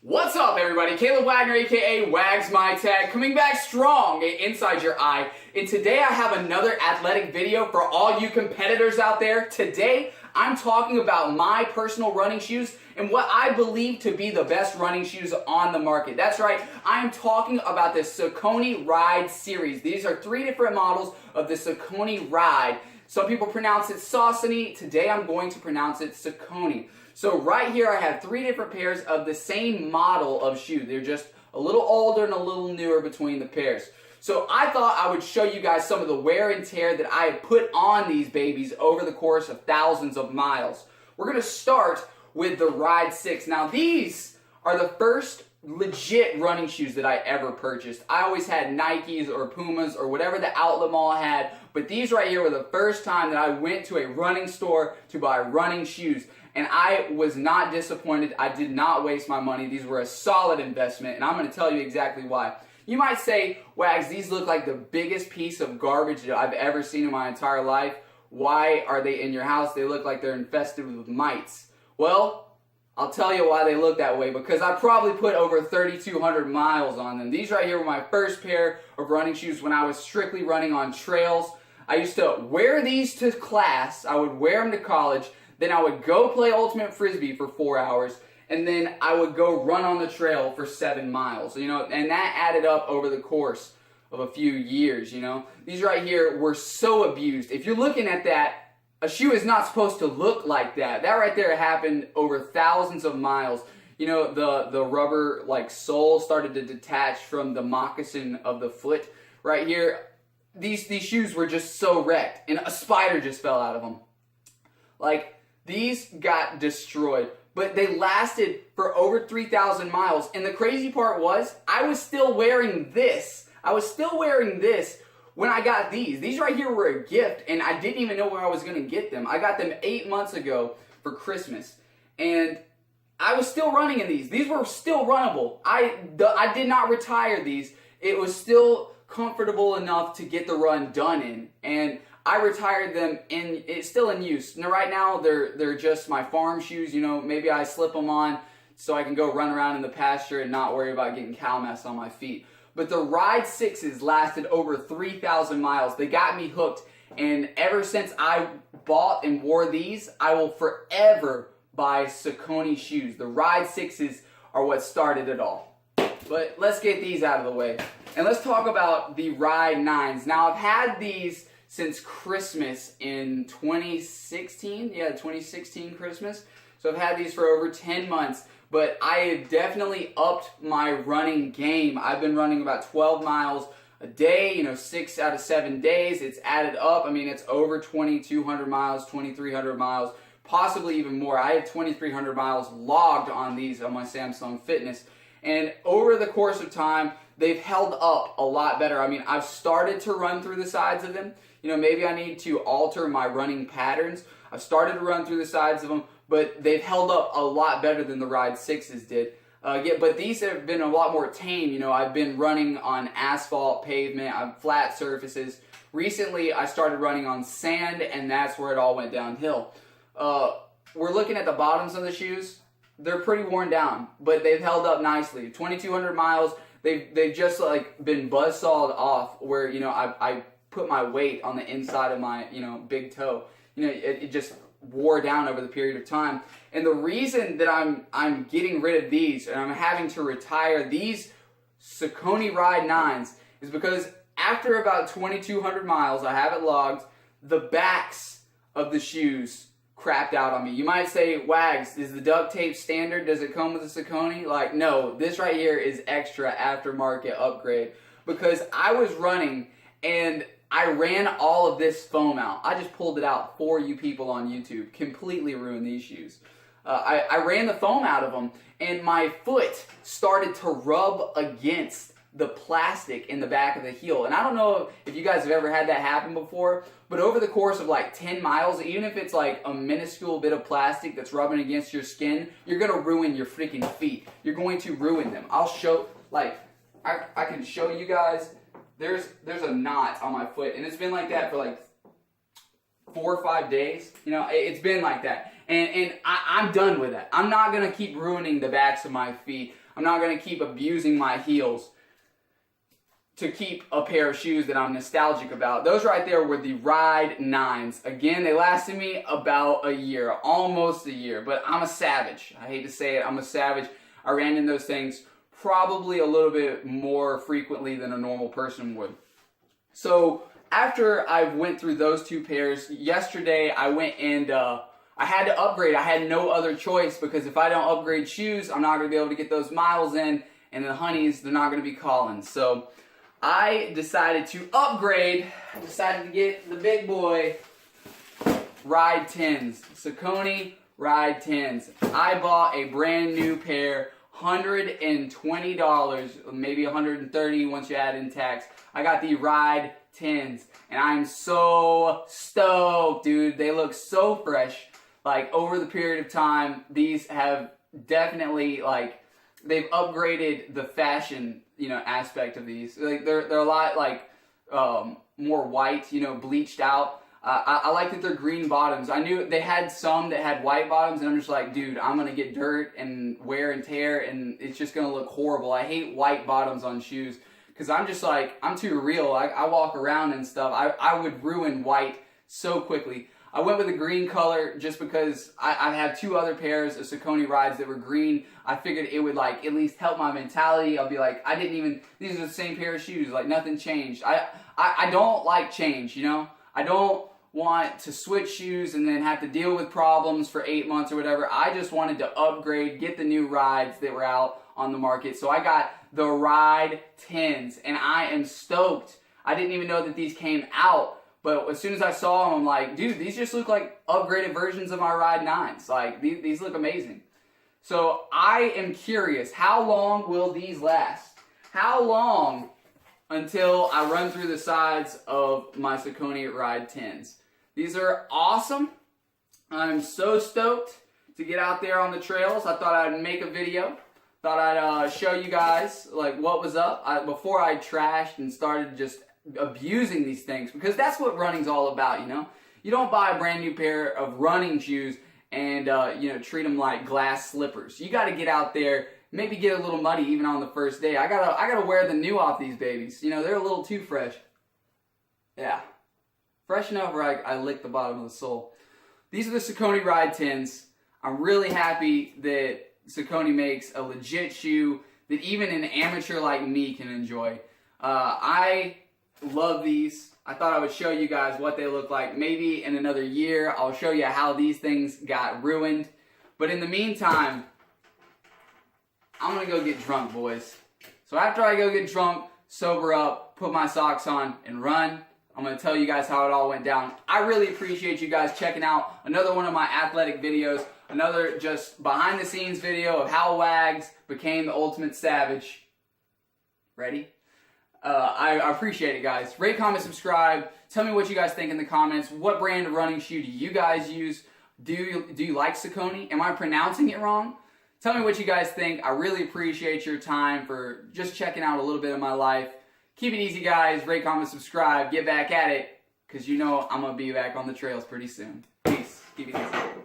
What's up, everybody? Caleb Wagner, aka Wags My Tag, coming back strong inside your eye. And today I have another athletic video for all you competitors out there. Today I'm talking about my personal running shoes and what I believe to be the best running shoes on the market. That's right, I'm talking about the Saucony Ride series. These are 3 different models of the Saucony Ride. Some people pronounce it Saucony. Today I'm going to pronounce it Saucony. So right here I have 3 different pairs of the same model of shoe. They're just a little older and a little newer between the pairs. So I thought I would show you guys some of the wear and tear that I have put on these babies over the course of thousands of miles. We're going to start with the Ride 6. Now these are the first legit running shoes that I ever purchased. I always had Nikes or Pumas or whatever the outlet mall had, but these right here were the first time that I went to a running store to buy running shoes. And I was not disappointed. I did not waste my money. These were a solid investment, and I'm going to tell you exactly why. You might say, Wags, these look like the biggest piece of garbage that I've ever seen in my entire life. Why are they in your house? They look like they're infested with mites. Well, I'll tell you why they look that way, because I probably put over 3,200 miles on them. These right here were my first pair of running shoes when I was strictly running on trails. I used to wear these to class. I would wear them to college. Then I would go play Ultimate Frisbee for 4 hours, and then I would go run on the trail for 7 miles, and that added up over the course of a few years, These right here were so abused. If you're looking at that, a shoe is not supposed to look like that. That right there happened over thousands of miles. The rubber sole started to detach from the moccasin of the foot right here. These shoes were just so wrecked, and a spider just fell out of them. These got destroyed, but they lasted for over 3,000 miles. And the crazy part was, I was still wearing this. When I got these. These right here were a gift, and I didn't even know where I was going to get them. I got them 8 months ago for Christmas, and I was still running in these. These were still runnable. I did not retire these. It was still comfortable enough to get the run done in, and I retired them, and it's still in use. Now, right now, they're just my farm shoes. Maybe I slip them on so I can go run around in the pasture and not worry about getting cow mess on my feet. But the Ride 6s lasted over 3,000 miles. They got me hooked, and ever since I bought and wore these, I will forever buy Saucony shoes. The Ride 6s are what started it all. But let's get these out of the way, and let's talk about the Ride 9s. Now, I've had these since Christmas in 2016. Yeah, 2016 Christmas. So I've had these for over 10 months, but I have definitely upped my running game. I've been running about 12 miles a day, 6 out of 7 days. It's added up. It's over 2,200 miles, 2,300 miles, possibly even more. I have 2,300 miles logged on these on my Samsung Fitness. And over the course of time, they've held up a lot better. I've started to run through the sides of them. Maybe I need to alter my running patterns. I've started to run through the sides of them, but they've held up a lot better than the Ride 6s did. But these have been a lot more tame. I've been running on asphalt, pavement, on flat surfaces. Recently, I started running on sand, and that's where it all went downhill. We're looking at the bottoms of the shoes. They're pretty worn down, but they've held up nicely. 2,200 miles, they've just been buzzsawed off where, I put my weight on the inside of my, big toe. It just wore down over the period of time. And the reason that I'm getting rid of these and I'm having to retire these Saucony Ride 9s is because after about 2,200 miles, I have it logged, the backs of the shoes crapped out on me. You might say, Wags, is the duct tape standard? Does it come with a Saucony? No, this right here is extra aftermarket upgrade, because I was running and I ran all of this foam out. I just pulled it out for you people on YouTube. Completely ruined these shoes. I ran the foam out of them, and my foot started to rub against the plastic in the back of the heel. And I don't know if you guys have ever had that happen before, but over the course of 10 miles, even if it's a minuscule bit of plastic that's rubbing against your skin, you're going to ruin your freaking feet. You're going to ruin them. I'll show, I can show you guys. There's a knot on my foot, and it's been like that for 4 or 5 days. It's been like that. And I'm done with that. I'm not going to keep ruining the backs of my feet. I'm not going to keep abusing my heels to keep a pair of shoes that I'm nostalgic about. Those right there were the Ride 9s. Again, they lasted me about a year, almost a year, but I'm a savage. I hate to say it, I'm a savage. I ran in those things probably a little bit more frequently than a normal person would. So after I went through those two pairs, yesterday I went and I had to upgrade. I had no other choice, because if I don't upgrade shoes, I'm not going to be able to get those miles in, and the honeys, they're not going to be calling. So I decided to upgrade. I decided to get the big boy Ride 10s. Saucony Ride 10s. I bought a brand new pair, $120, maybe $130 once you add in tax. I got the Ride 10s, and I'm so stoked, dude. They look so fresh. Like, over the period of time, these have definitely, like, they've upgraded the fashion, aspect of these. Like, they're a lot, like, more white, bleached out. I like that they're green bottoms. I knew they had some that had white bottoms, and I'm just like, dude, I'm going to get dirt and wear and tear, and it's just going to look horrible. I hate white bottoms on shoes, because I'm just like, I'm too real. I walk around and stuff. I would ruin white so quickly. I went with a green color just because I had two other pairs of Saucony Rides that were green. I figured it would, like, at least help my mentality. I'll be like, these are the same pair of shoes, like, nothing changed. I don't like change, I don't want to switch shoes and then have to deal with problems for 8 months or whatever. I just wanted to upgrade, get the new rides that were out on the market. So I got the Ride 10s, and I am stoked. I didn't even know that these came out. But as soon as I saw them, I'm like, dude, these just look like upgraded versions of my Ride 9s. Like, these look amazing. So I am curious, how long will these last? How long until I run through the sides of my Saucony Ride 10s? These are awesome. I'm so stoked to get out there on the trails. I thought I'd make a video. Thought I'd show you guys, like, what was up before I trashed and started just abusing these things, because that's what running's all about. You don't buy a brand new pair of running shoes and treat them like glass slippers. You got to get out there, maybe get a little muddy even on the first day. I gotta wear the new off these babies. They're a little too fresh. Yeah, fresh enough where I lick the bottom of the sole. These are the Saucony Ride 10s. I'm really happy that Saucony makes a legit shoe that even an amateur like me can enjoy. I love these. I thought I would show you guys what they look like. Maybe in another year, I'll show you how these things got ruined. But in the meantime, I'm going to go get drunk, boys. So after I go get drunk, sober up, put my socks on, and run, I'm going to tell you guys how it all went down. I really appreciate you guys checking out another one of my athletic videos. Another just behind the scenes video of how Wags became the ultimate savage. Ready? I appreciate it, guys. Rate, comment, subscribe. Tell me what you guys think in the comments. What brand of running shoe do you guys use? Do you like Saucony? Am I pronouncing it wrong? Tell me what you guys think. I really appreciate your time for just checking out a little bit of my life. Keep it easy, guys. Rate, comment, subscribe. Get back at it, because I'm going to be back on the trails pretty soon. Peace. Keep it easy.